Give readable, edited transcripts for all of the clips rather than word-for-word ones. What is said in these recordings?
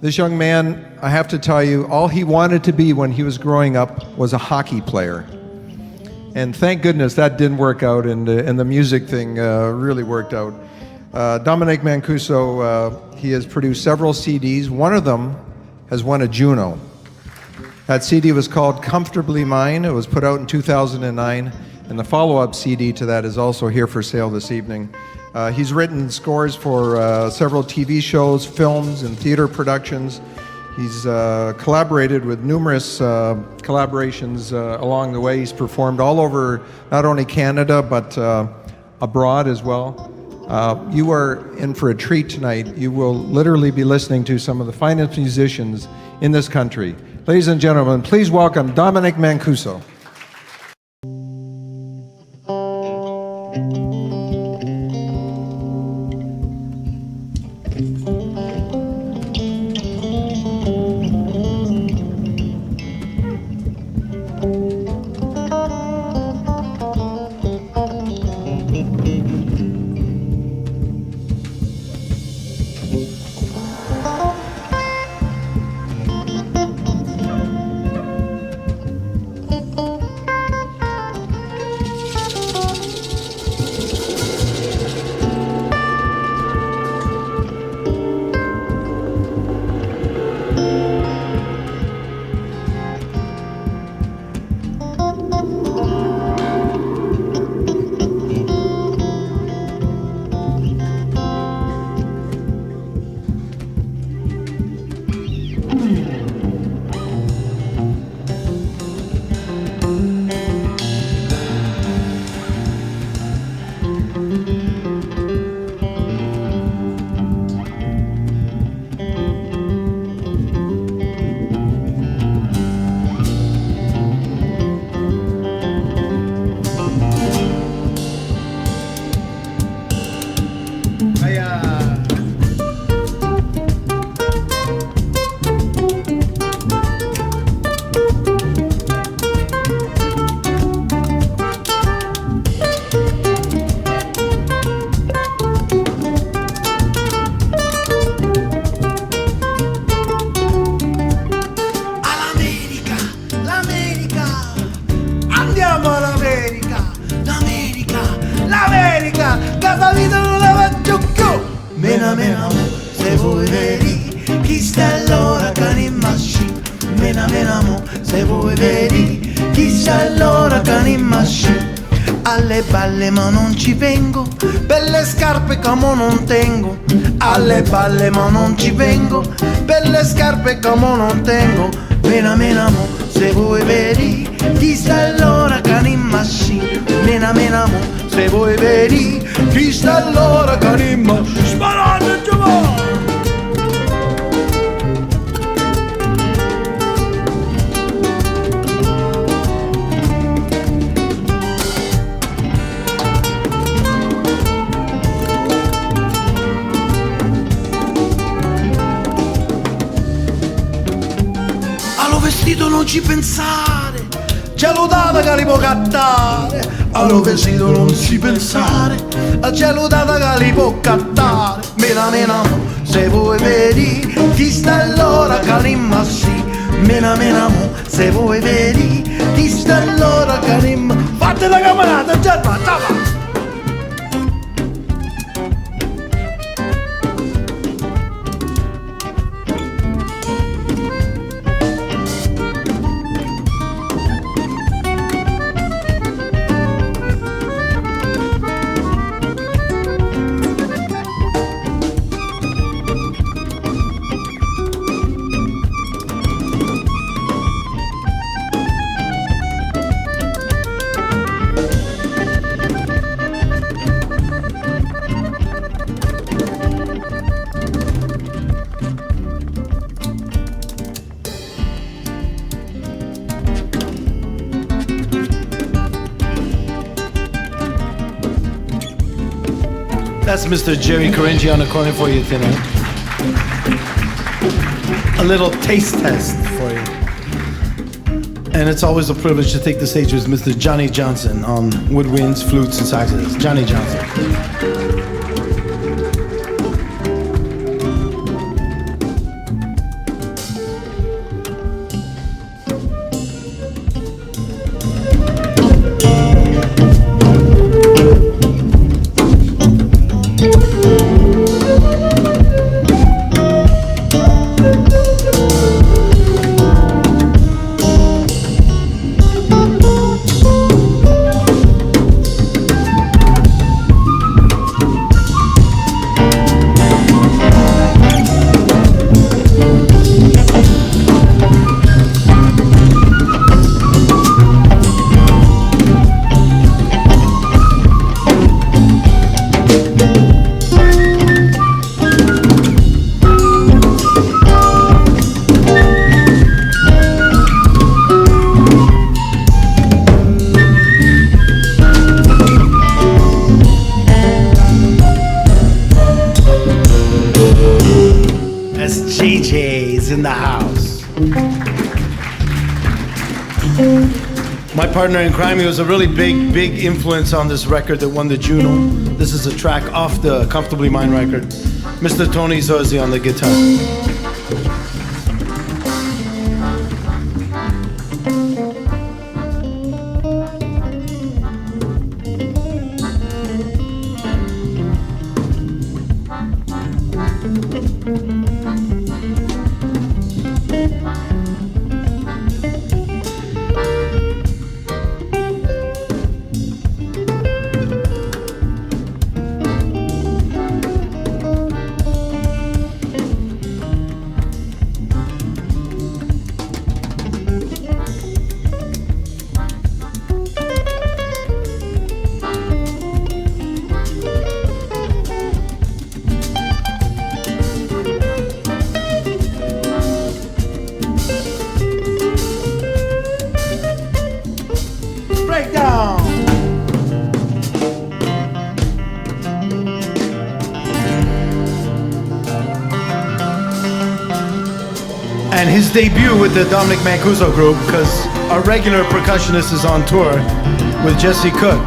This young man, I have to tell you, all he wanted to be when he was growing up was a hockey player. And thank goodness that didn't work out, and the music thing really worked out. Dominic Mancuso, he has produced several CDs. One of them has won a Juno. That CD was called Comfortably Mine. It was put out in 2009, and the follow-up CD to that is also here for sale this evening. He's written scores for several TV shows, films, and theater productions. He's collaborated with numerous collaborations along the way. He's performed all over not only Canada, but abroad as well. You are in for a treat tonight. You will literally be listening to some of the finest musicians in this country. Ladies and gentlemen, please welcome Dominic Mancuso. Alle balle ma non ci vengo, belle scarpe come non tengo. Alle balle ma non ci vengo, belle scarpe come non tengo. Mena mena mo, se vuoi vedi, chi sta allora can in machine. Mena mena mo, se vuoi vedi, chi sta allora can in machine. Sparate giovane! Vestito non ci pensare, geludata che li può cattare. Allo vestito non ci pensare, a geludata che li può cattare. Mena mena mo, se vuoi vedi, chi sta allora che li massi. Mena mena mo, se vuoi vedi, chi sta allora che li massi. Fate la camerata, già va. That's Mr. Jerry Caringi on the corner for you tonight. A little taste test for you. And it's always a privilege to take the stage with Mr. Johnny Johnson on woodwinds, flutes, and saxes. Johnny Johnson. DJs in the house. My partner in crime, he was a really big influence on this record that won the Juno. This is a track off the Comfortably Mine record. Mr. Tony Zorzi on the guitar. And his debut with the Dominic Mancuso group, because our regular percussionist is on tour with Jesse Cook.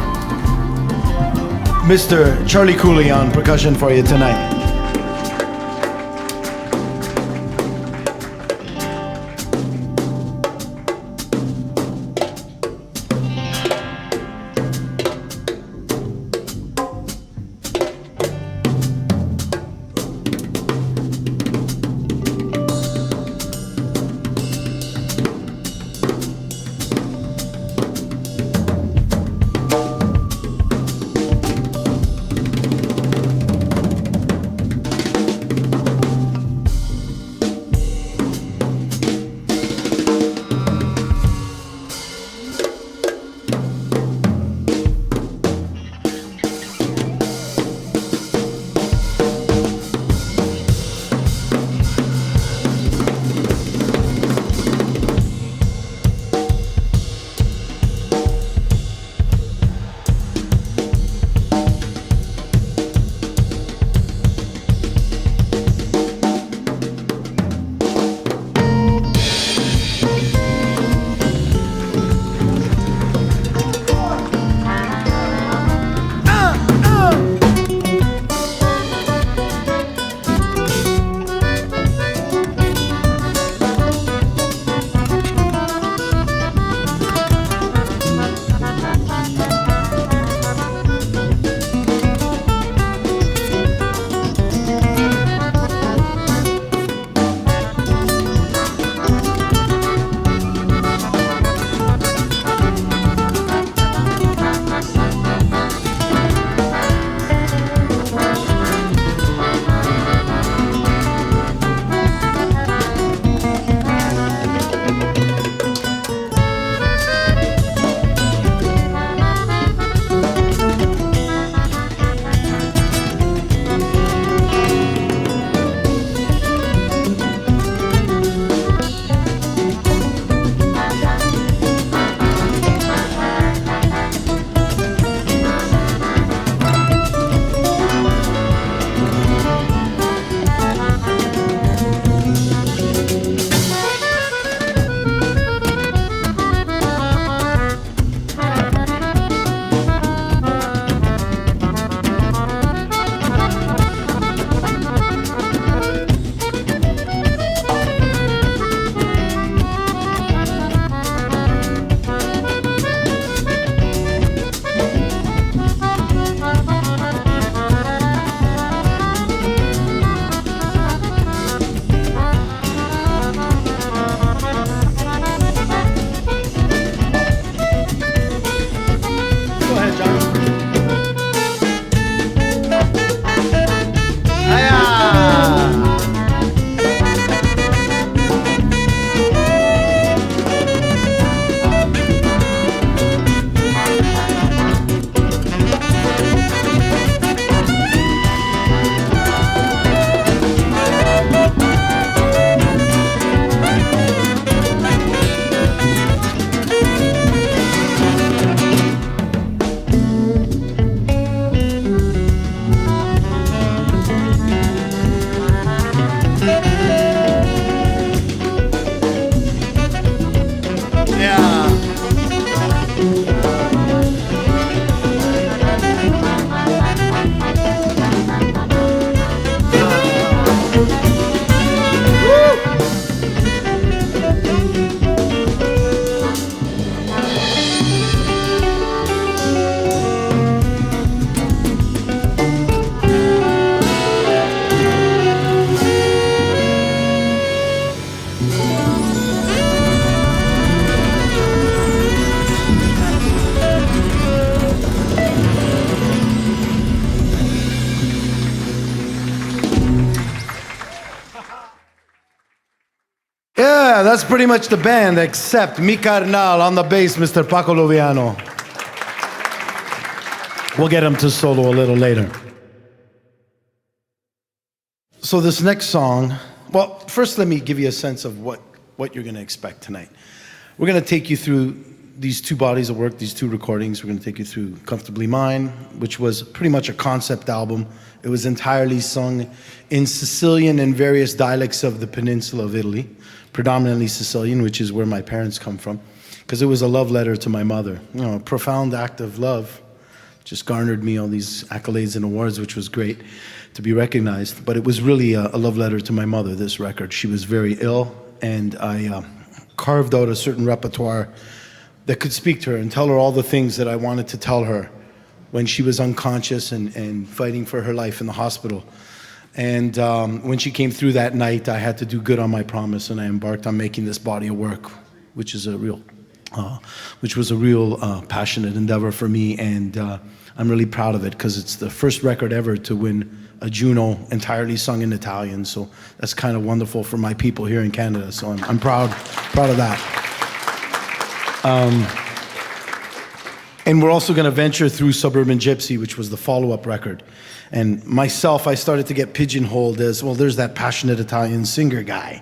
Mr. Charlie Cooley on percussion for you tonight. Yeah, that's pretty much the band, except mi carnal on the bass, Mr. Paco Luviano. We'll get him to solo a little later. So this next song, well, first let me give you a sense of what you're going to expect tonight. We're going to take you through these two bodies of work, these two recordings. We're going to take you through Comfortably Mine, which was pretty much a concept album. It was entirely sung in Sicilian and various dialects of the peninsula of Italy, predominantly Sicilian, which is where my parents come from, because it was a love letter to my mother. You know, a profound act of love. Just garnered me all these accolades and awards, which was great to be recognized. But it was really a love letter to my mother, this record. She was very ill, and I carved out a certain repertoire that could speak to her and tell her all the things that I wanted to tell her when she was unconscious and fighting for her life in the hospital. And when she came through that night, I had to do good on my promise, and I embarked on making this body of work, which was a real passionate endeavor for me, and I'm really proud of it because it's the first record ever to win a Juno entirely sung in Italian. So that's kind of wonderful for my people here in Canada. So I'm proud of that. And we're also going to venture through Suburban Gypsy, which was the follow-up record. And myself, I started to get pigeonholed as, well, there's that passionate Italian singer guy.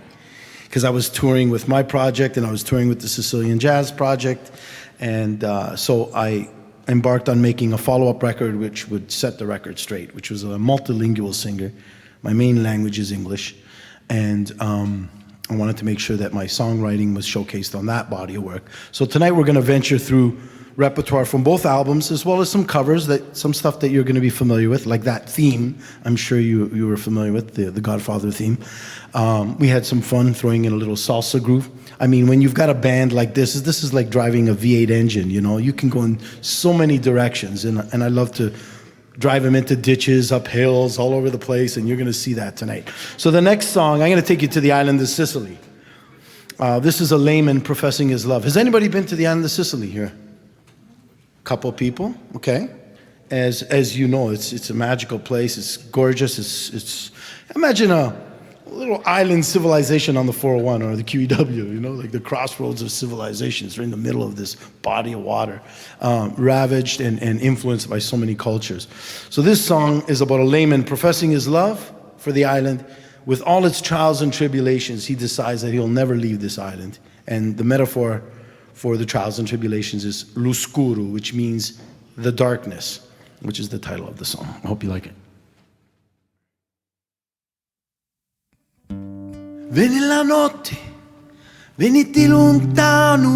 Because I was touring with my project and I was touring with the Sicilian Jazz Project. And so I embarked on making a follow-up record which would set the record straight, which was a multilingual singer. My main language is English. And I wanted to make sure that my songwriting was showcased on that body of work. So tonight we're going to venture through repertoire from both albums, as well as some covers, some stuff that you're going to be familiar with, like that theme. I'm sure you were familiar with, the Godfather theme. We had some fun throwing in a little salsa groove. I mean, when you've got a band like this is like driving a V8 engine, you know? You can go in so many directions, and I love to drive them into ditches, up hills, all over the place, and you're going to see that tonight. So the next song, I'm going to take you to the island of Sicily. This is a layman professing his love. Has anybody been to the island of Sicily here? Couple people, okay. As you know, it's a magical place. It's gorgeous. It's imagine a little island civilization on the 401 or the QEW, you know, like the crossroads of civilizations. They're in the middle of this body of water, ravaged and influenced by so many cultures. So this song is about a layman professing his love for the island. With all its trials and tribulations, he decides that he'll never leave this island. And the metaphor for the trials and tribulations is l'oscuro, which means the darkness, which is the title of the song. I hope you like it. Veni la notte, veniti lontano,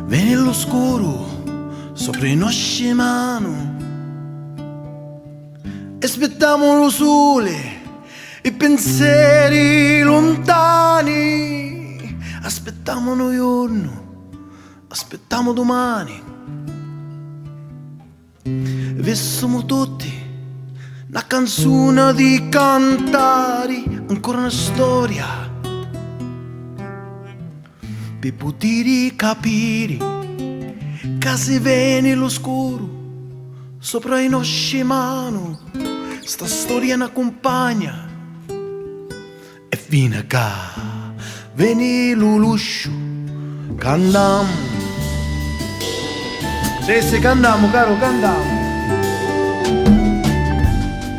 veni l'oscuro sopra i nostri mano. Aspettiamo lo sole, i pensieri lontani. Aspettiamo un giorno, aspettiamo domani. Vessimo tutti una canzone di cantare, ancora una storia per poter capire che se viene l'oscuro sopra i nostri mani, sta storia ne accompagna e fino a che veni l'uluscio, candiamo. Se candiamo, caro, candiamo.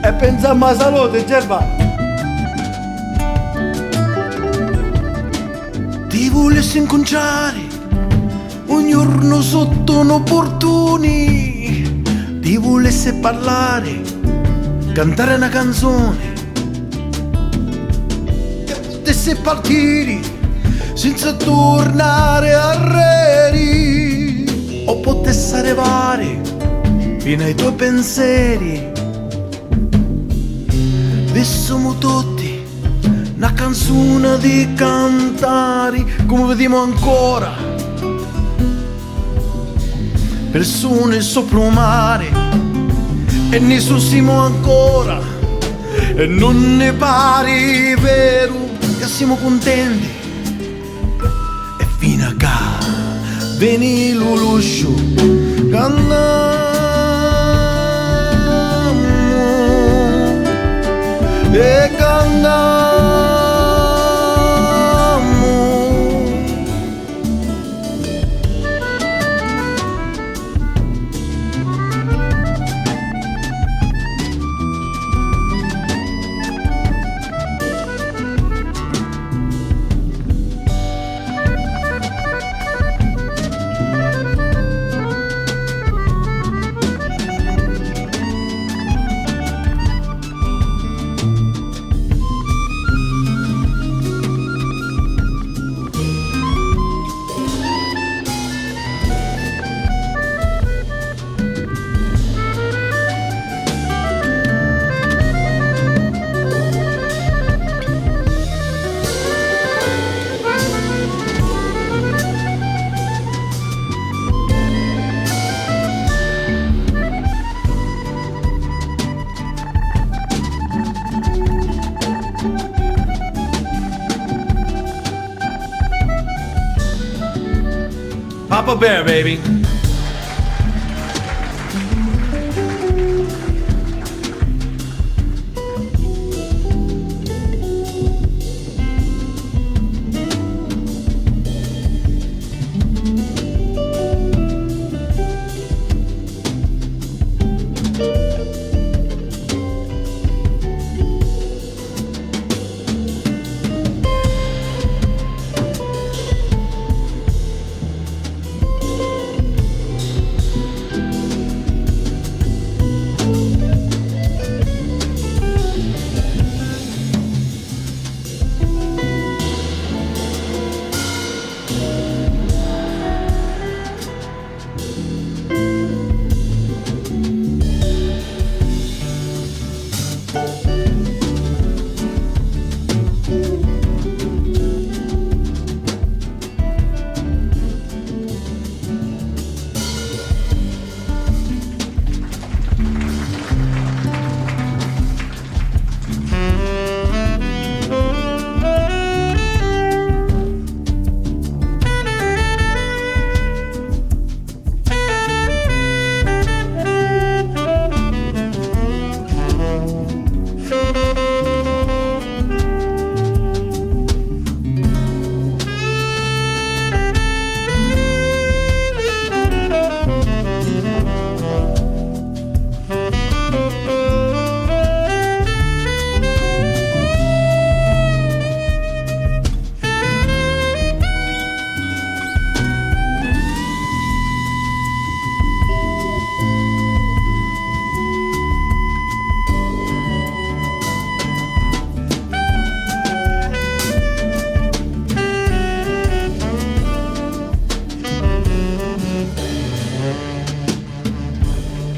E pensiamo a salute, Gervà. Ti volessi incontrare un giorno sotto un'opportuni, ti volessi parlare, cantare una canzone, e potessi partire senza tornare arreri, o potessi arrivare fino ai tuoi pensieri. Vissimo tutti una canzone di cantare, come vediamo ancora persone sopra un mare, e ne sussiamo ancora, e non ne pare vero che siamo contenti, e fino a che veni l'uluscio, cantiamo e cantiamo. Papa Bear, baby.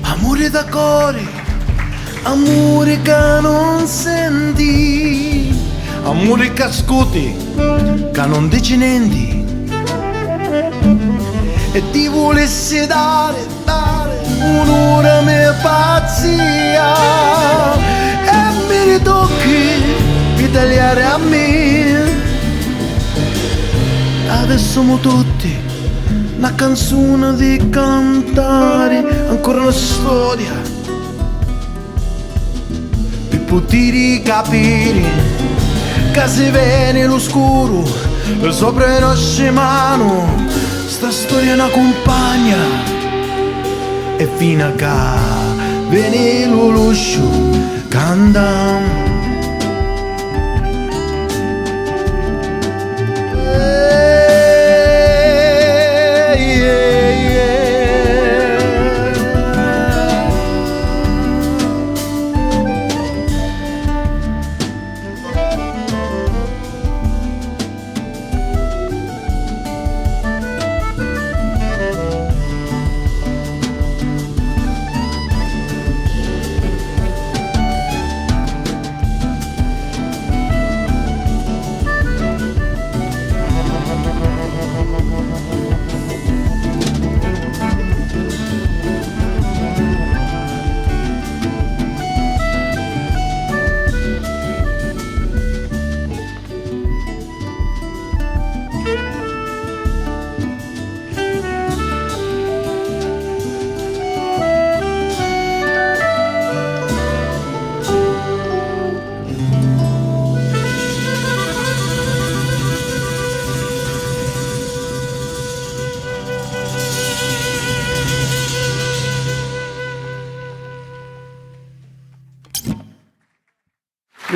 Amore da cuore, amore che non senti, amore che ascolti, che non dici niente. E ti volessi dare un'ora mia pazzia e mi ritocchi di tagliare a me. Adesso siamo tutti una canzone di cantare, ancora una storia per poter capire che se viene l'oscuro sopra le nostre mani, sta storia è una compagna e fino a che viene lo luscio cantando.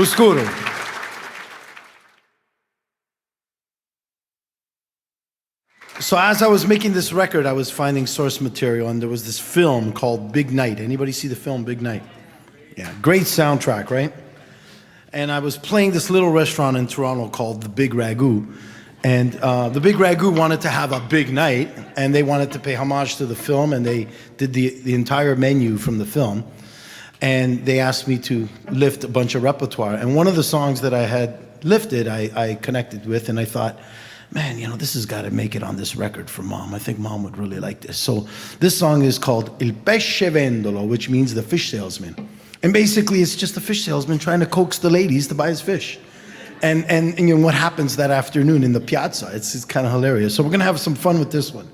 Oscuro. So as I was making this record, I was finding source material, and there was this film called Big Night. Anybody see the film Big Night? Yeah, great soundtrack, right? And I was playing this little restaurant in Toronto called The Big Ragu. And The Big Ragu wanted to have a big night, and they wanted to pay homage to the film, and they did the entire menu from the film. And they asked me to lift a bunch of repertoire. And one of the songs that I had lifted, I connected with, and I thought, man, you know, this has got to make it on this record for Mom. I think Mom would really like this. So this song is called Il Pesce Vendolo, which means the fish salesman. And basically, it's just a fish salesman trying to coax the ladies to buy his fish. And you know what happens that afternoon in the piazza. It's kind of hilarious. So we're going to have some fun with this one.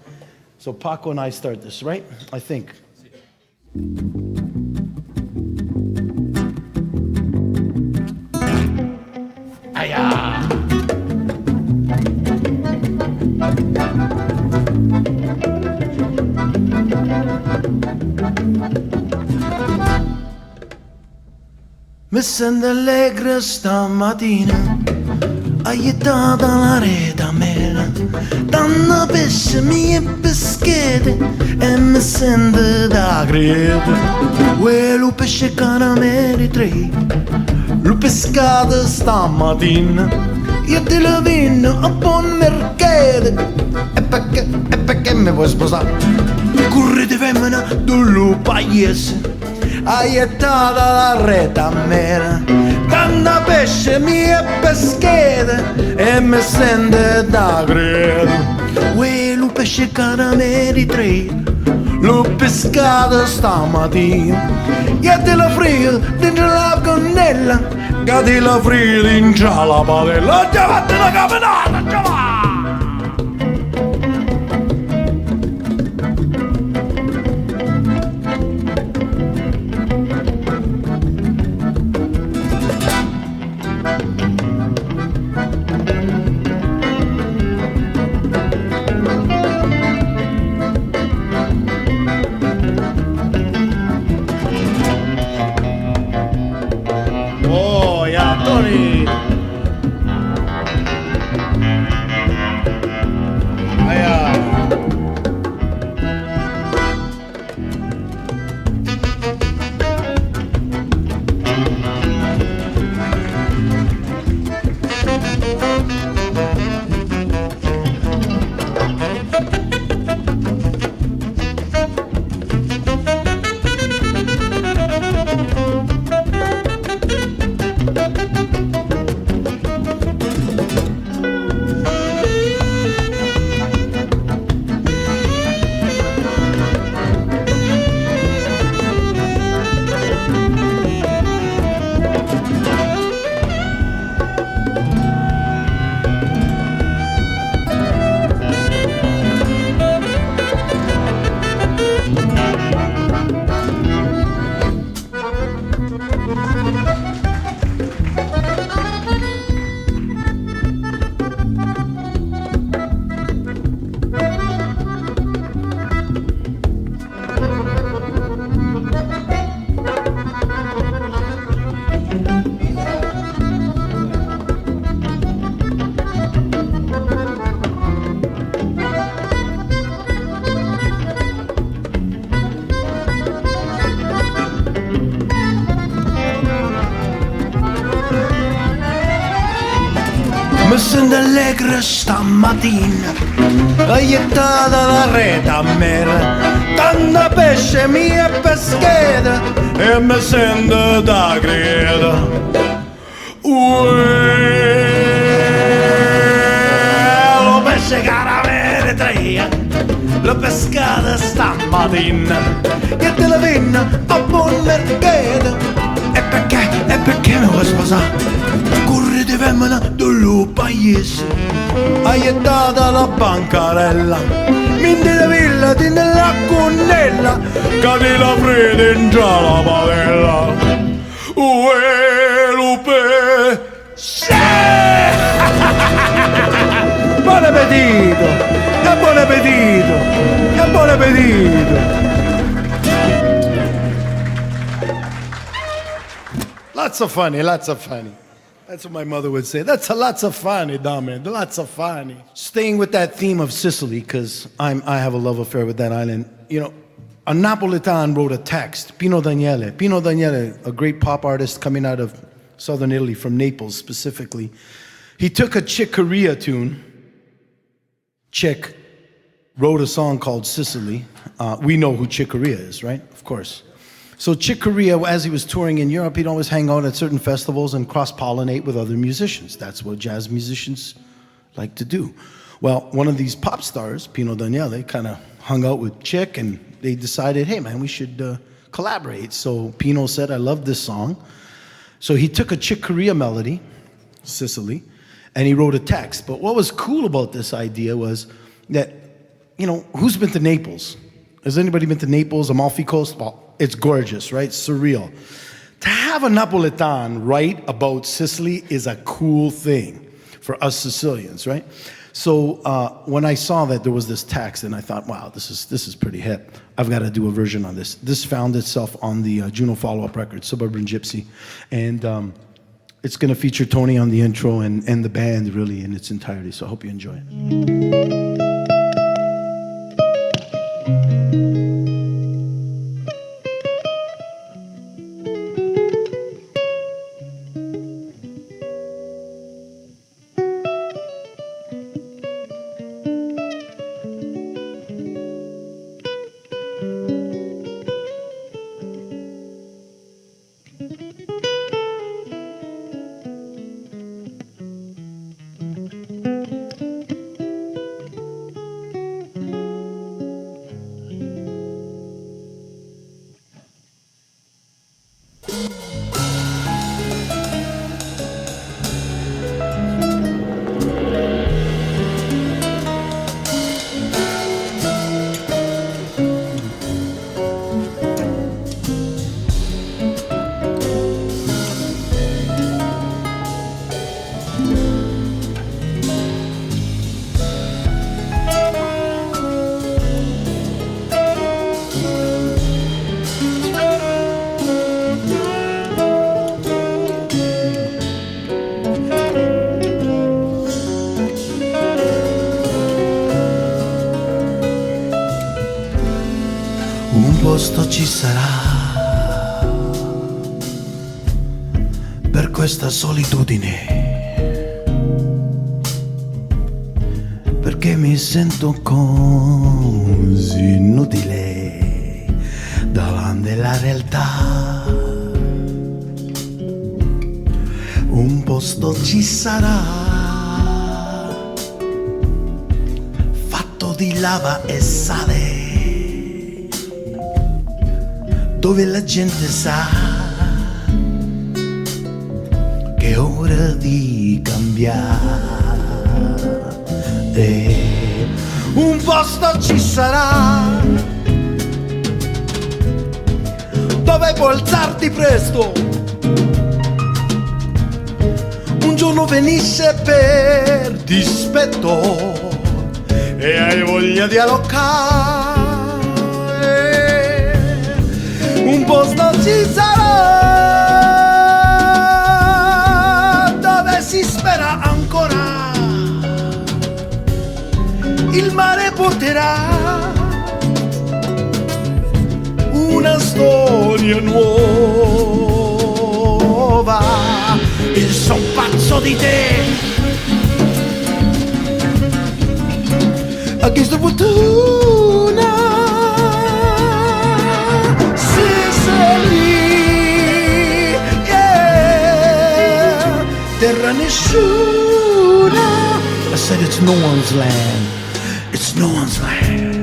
So Paco and I start this, right? I think. Aya! Mi sento allegro stamattina, aiutata la rete mela, danno pesce mie peschete e mi sento da crete. Quello pesce carameli tre, l'ho pescato stamattina, io te lo vino a buon mercato. E perché mi vuoi sposare? Correte femmina dello paese, aiutata la rete mera, tanta pesce mia peschete e mi sente da credo. Quello pesce carameli tre, l'ho pescato stamattina, e te la frigo dentro la gonnella, che te la frigo dentro la padella. Già fate la camminata, già va! Oh, yeah, Tony! Aya! Mi sento allegro stamattina, aiutata la rete a mera, tanta pesce mia pescheta E mi sento da credo. Lo pesce caramelle tre, l'ho pescata stamattina, e te la venna a buon mercato. E perché mi vuoi sposare? Correte femmina dello paese, aiutata la bancarella, minte la villa di nella connella, Che ti la frigo dentro la padella. Lupe! Buon appetito! E buon appetito! E buon appetito! Lots of funny, lots of funny. That's what my mother would say. That's a lots of funny, Dominic. Lots of funny. Staying with that theme of Sicily, because I have a love affair with that island. You know, a Napolitan wrote a text, Pino Daniele. Pino Daniele, a great pop artist coming out of southern Italy, from Naples specifically. He took a Chick Corea tune. Chick wrote a song called Sicily. We know who Chick Corea is, right? Of course. So Chick Corea, as he was touring in Europe, he'd always hang out at certain festivals and cross-pollinate with other musicians. That's what jazz musicians like to do. Well, one of these pop stars, Pino Daniele, kind of hung out with Chick, and they decided, hey man, we should collaborate. So Pino said, I love this song. So he took a Chick Corea melody, Sicily, and he wrote a text. But what was cool about this idea was that you know, who's been to Naples? Has anybody been to Naples, Amalfi Coast? Well, it's gorgeous, right? Surreal. To have a Napoletan write about Sicily is a cool thing for us Sicilians, right? So when I saw that there was this text, and I thought, wow, this is pretty hip. I've got to do a version on this. This found itself on the Juno follow-up record, Suburban Gypsy, and it's going to feature Tony on the intro and the band really in its entirety. So I hope you enjoy it. Un posto ci sarà per questa solitudine, perché mi sento così inutile davanti alla realtà. Un posto ci sarà fatto di lava e sale, dove la gente sa che è ora di cambiare. Un posto ci sarà dove puoi alzarti presto, un giorno venisce per dispetto e hai voglia di alloccare. Un posto ci sarà dove si spera ancora, il mare porterà una storia nuova. Io son pazzo di te, a questa fortuna terra nessuna. I said it's no one's land. It's no one's land.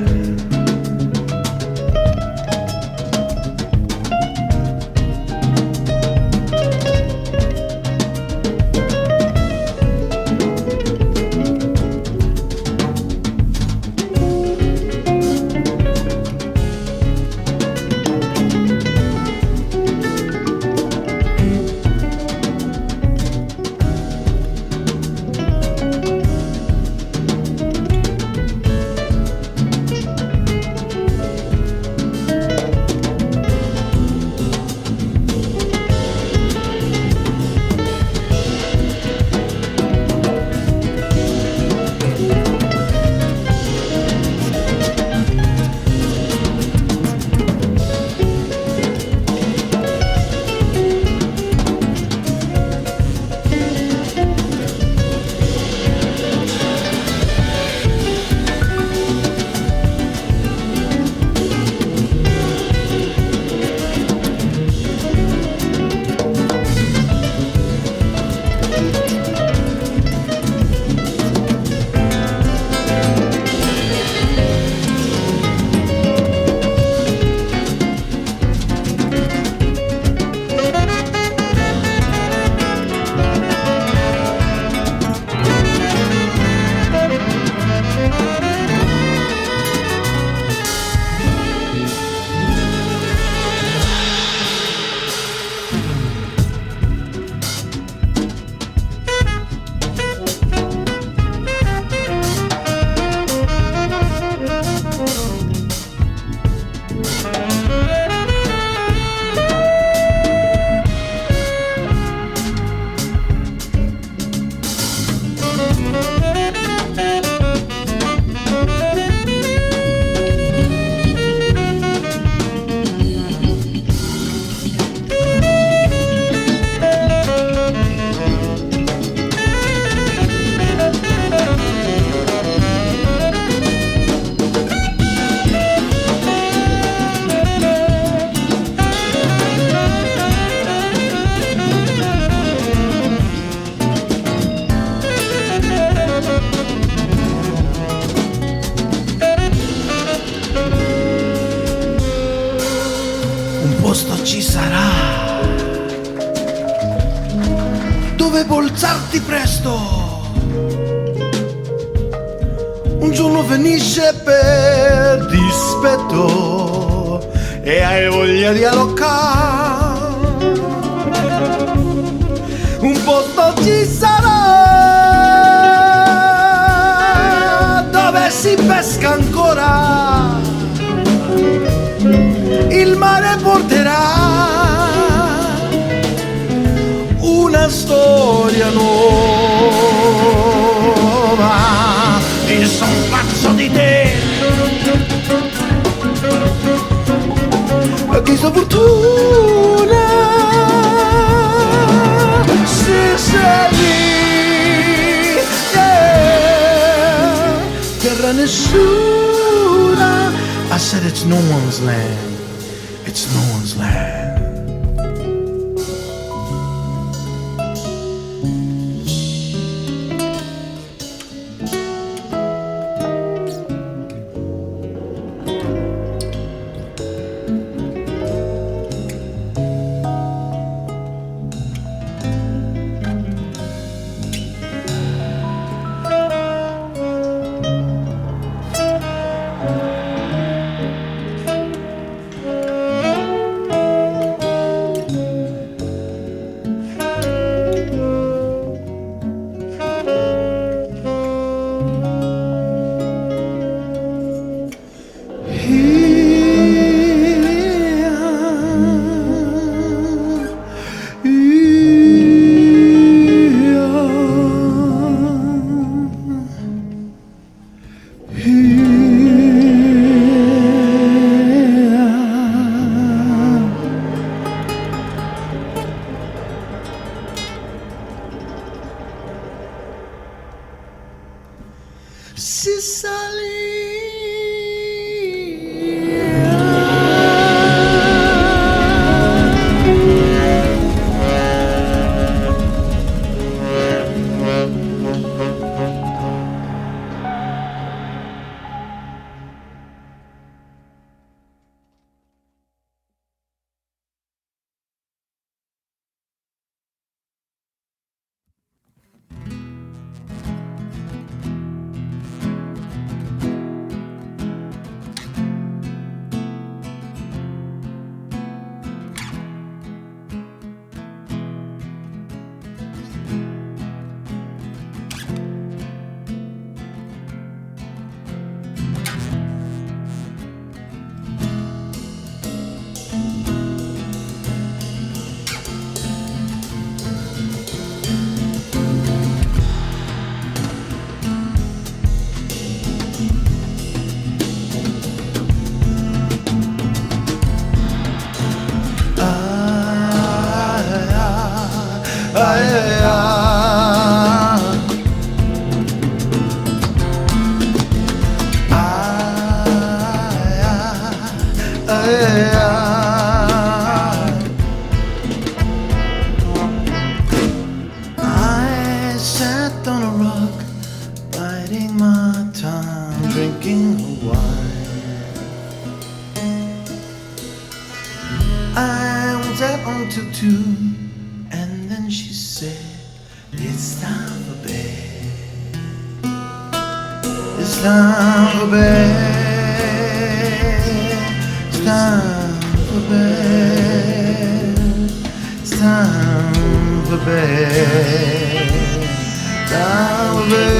Un giorno finisce per dispetto e hai voglia di alloccare. Un posto ci sarà dove si pesca ancora. Il mare porterà una storia nuova. Io sono pazzo di te. Questa fortuna se sei lì, yeah. Terra nessuna. I said it's no one's land. It's no one's land. I sat on a rock, biding my time, drinking wine. I was out until 2, and then she said, "It's time for bed. It's time for bed. It's time for bed. It's time for bed. Time for bed."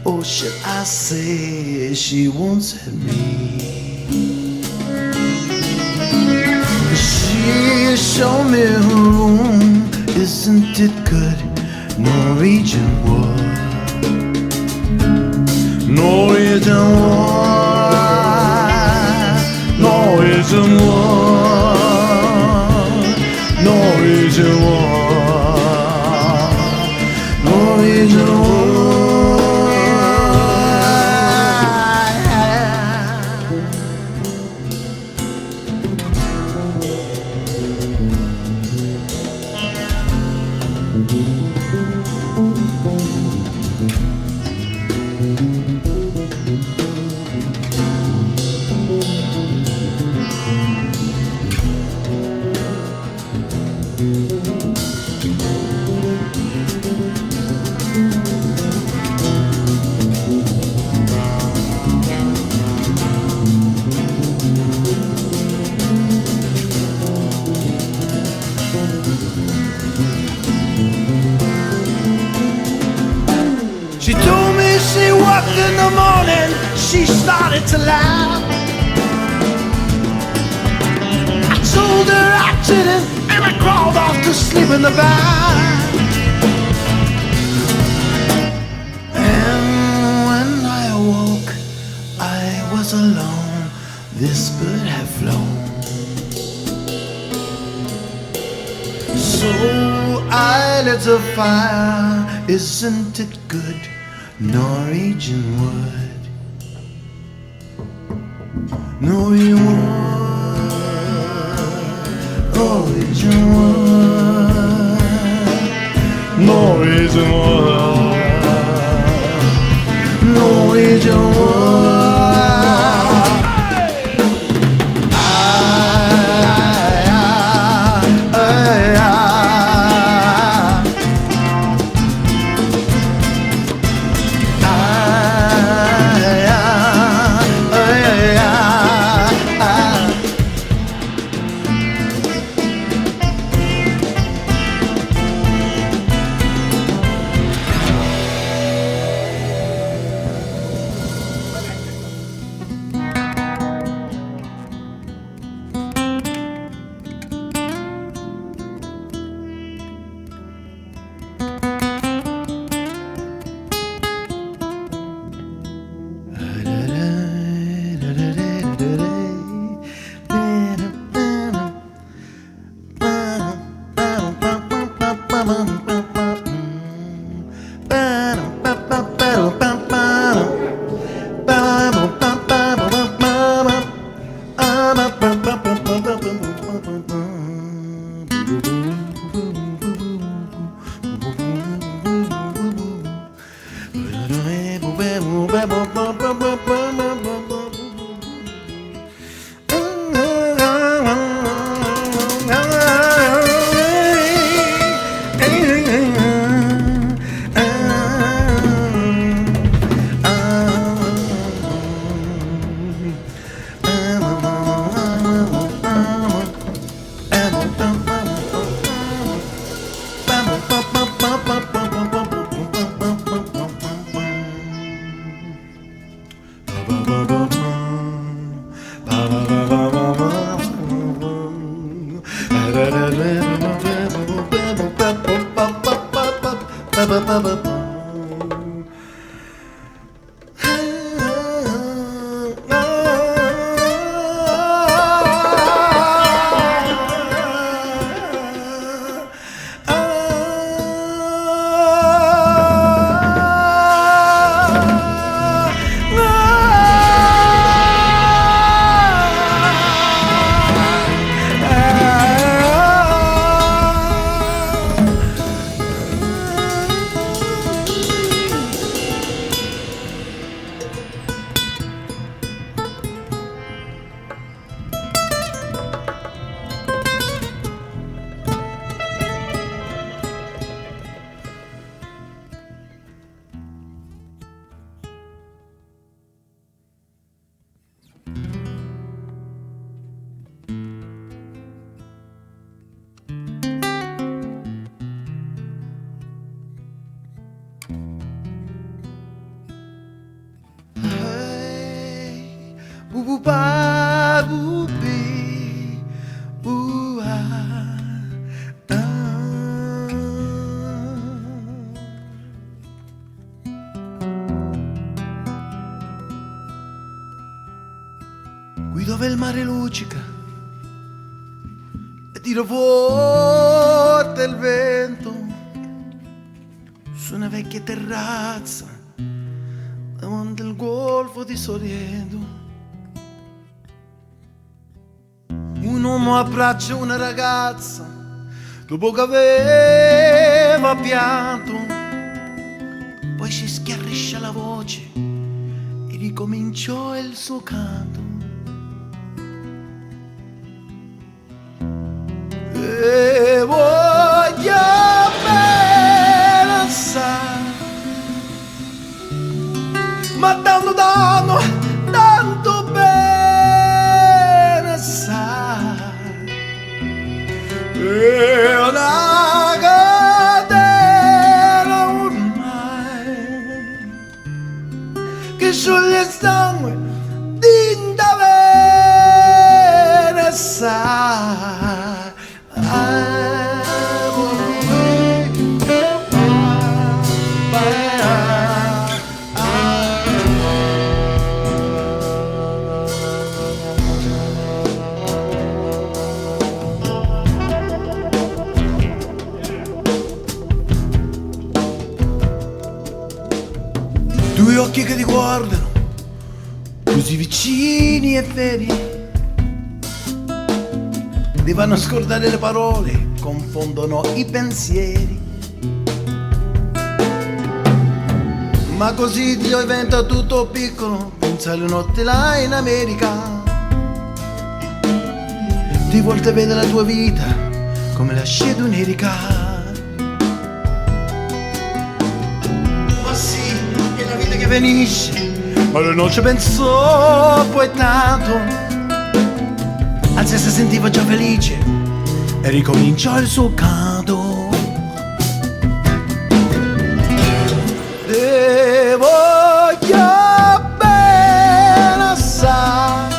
Or should I say she once had me? She showed me her room, isn't it good? Norwegian wood, Norwegian wood, Norwegian wood, Norwegian wood, Norwegian wood. she started to laugh. I told her I didn't, and I crawled off to sleep in the bath. And when I awoke, I was alone. This bird had flown. So I lit a fire. Isn't it good? Norwegian wood. Norwegian wood. Norwegian wood. Norwegian wood. Norwegian wood. Qui dove il mare luccica e tira forte il vento su una vecchia terrazza davanti al golfo di Sorrento. Un uomo abbraccia una ragazza dopo che aveva pianto, poi si schiarisce la voce e ricominciò il suo canto. E voglio bene assai, ma tanto bene assai. E una catena ormai che scioglie il sangue occhi che ti guardano, così vicini e veri, ti fanno scordare le parole, confondono i pensieri. Ma così ti diventa tutto piccolo, pensa alle notti là in America. Di volte vede la tua vita come la scia di un'erica. Ma sì, è la vita che finisce, ma lui non ci pensò poi tanto. Anzi, si sentiva già felice e ricominciò il suo canto. Te voglio bene assai,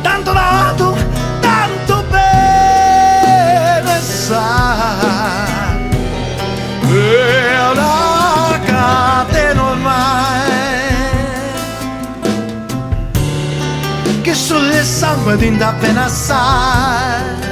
tanto dato, tanto bene sai, e una catena ormai che sul sangue ti dà bene assai.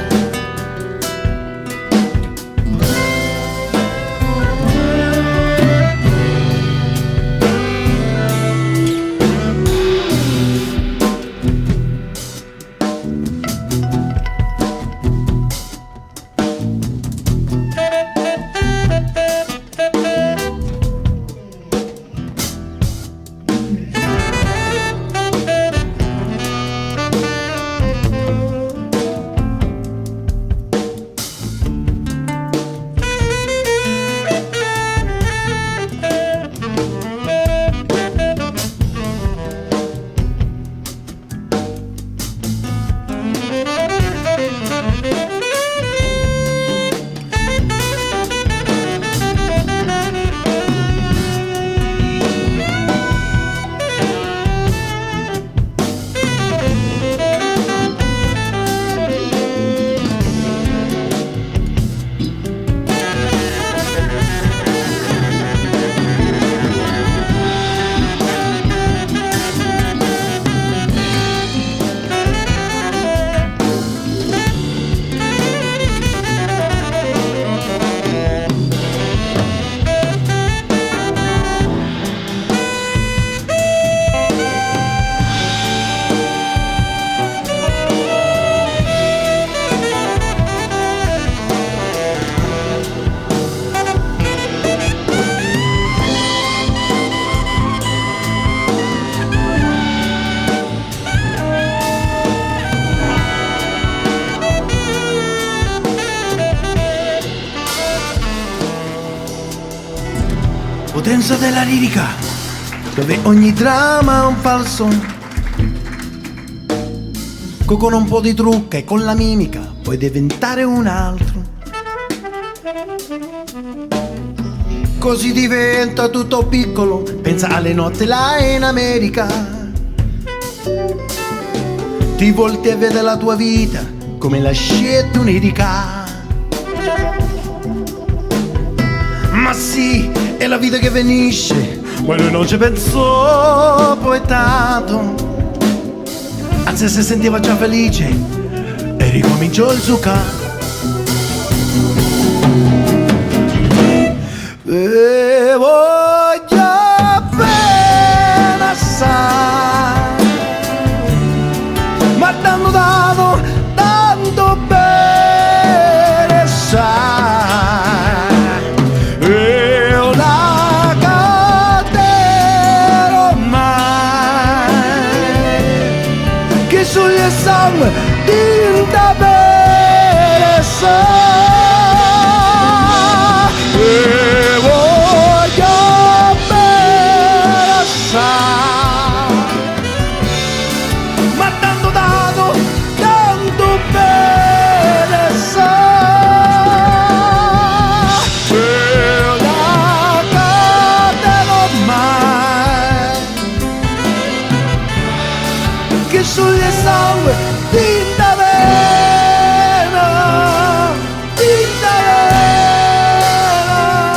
Potenza della lirica, dove ogni dramma è un falso, con un po' di trucca e con la mimica puoi diventare un altro. Così diventa tutto piccolo, pensa alle notti là in America. Ti volti e vede la tua vita come la scia di un'erica. Ma sì, è la vita che finisce, ma lui non ci pensò poi tanto. Anzi, si sentiva già felice e ricominciò il suo canto. E voglio bene assai, ma tanto bene sai, e una catena ormai che sugli sangue tinta bene sai. Sugli sangue tinta vena, tinta vena,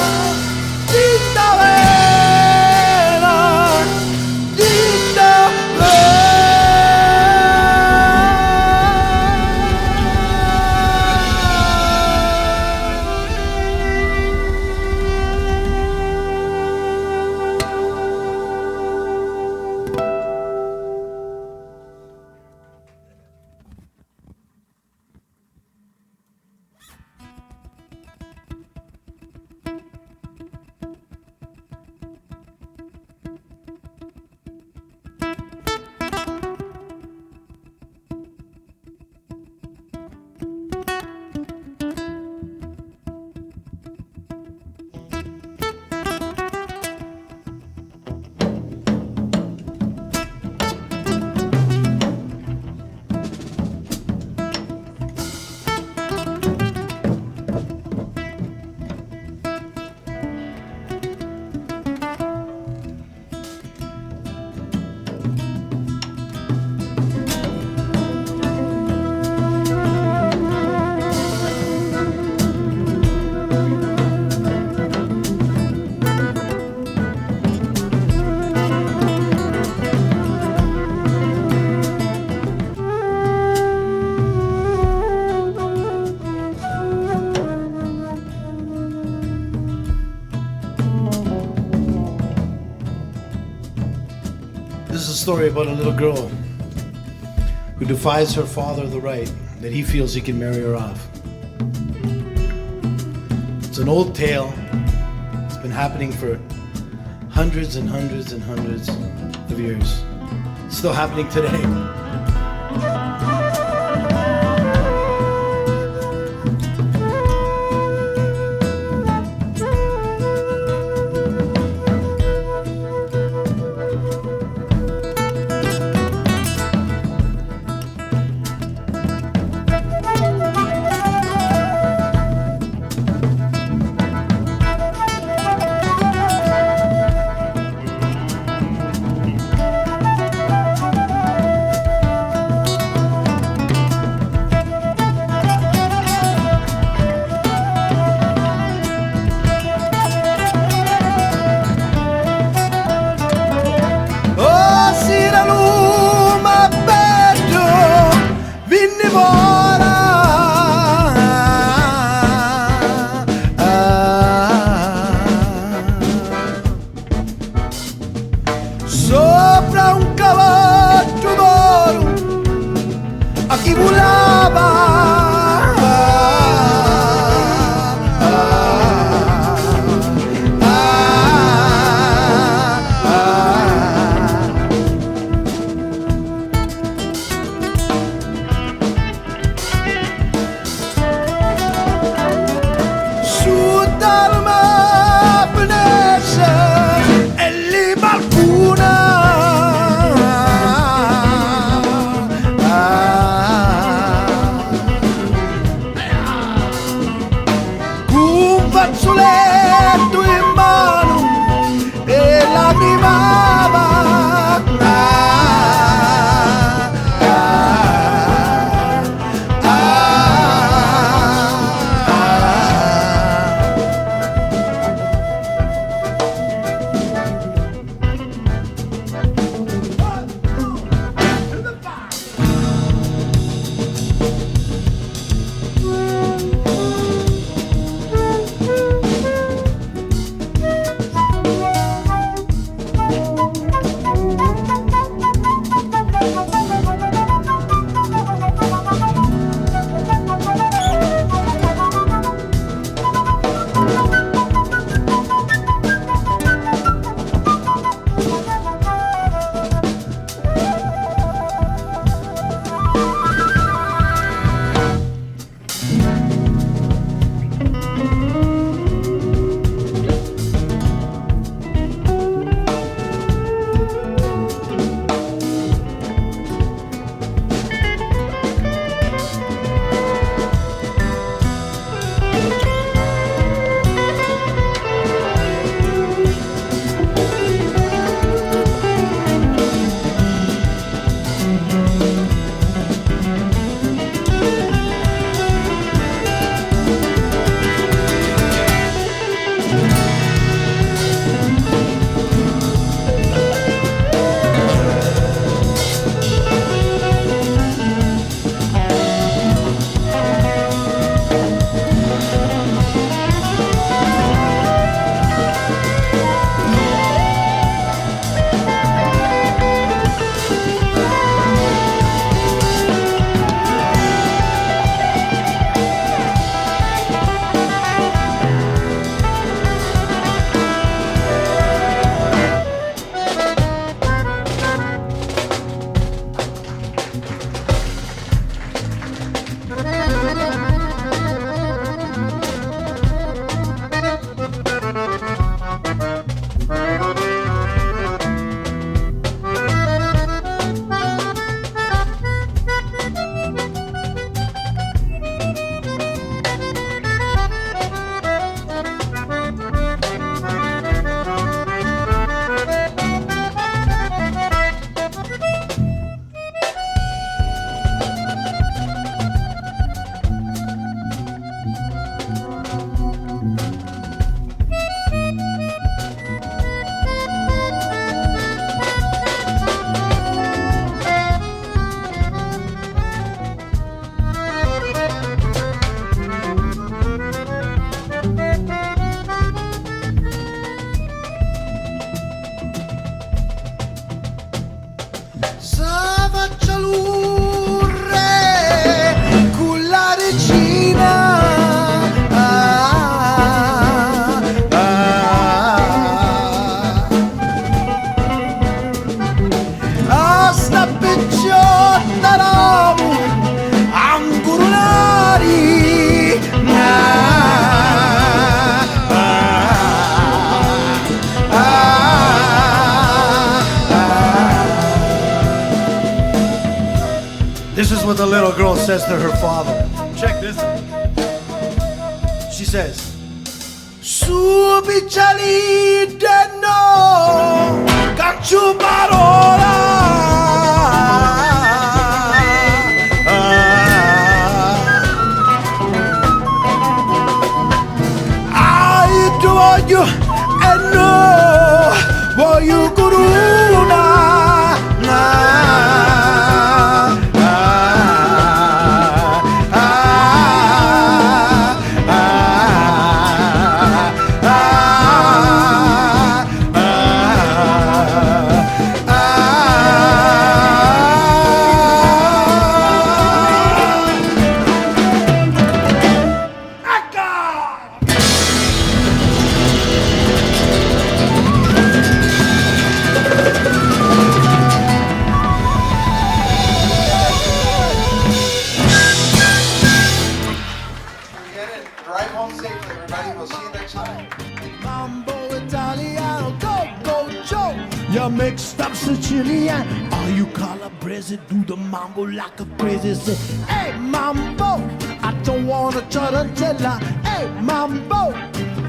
tinta vena, tinta vena. story about a little girl who defies her father the right that he feels he can marry her off. It's an old tale. It's been happening for hundreds and hundreds and hundreds of years. It's still happening today. sa faccia l'urre con la regina. Sta pecciotta l'amo angurunari. This is what the little girl says to her father. Check this out. She says, su piccialite no, cancio parola. I voglio e no, voglio corona. Drive home safely, everybody. We'll see you next time. Mambo Italiano, go, go, Joe. You're mixed up Sicilian. Are you Calabrese? Do the mambo like a crazy. Say, hey, mambo, I don't want a tarantella. Hey, mambo,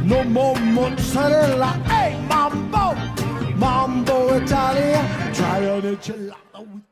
no more mozzarella. Hey, mambo, mambo Italian. Try an enchilada with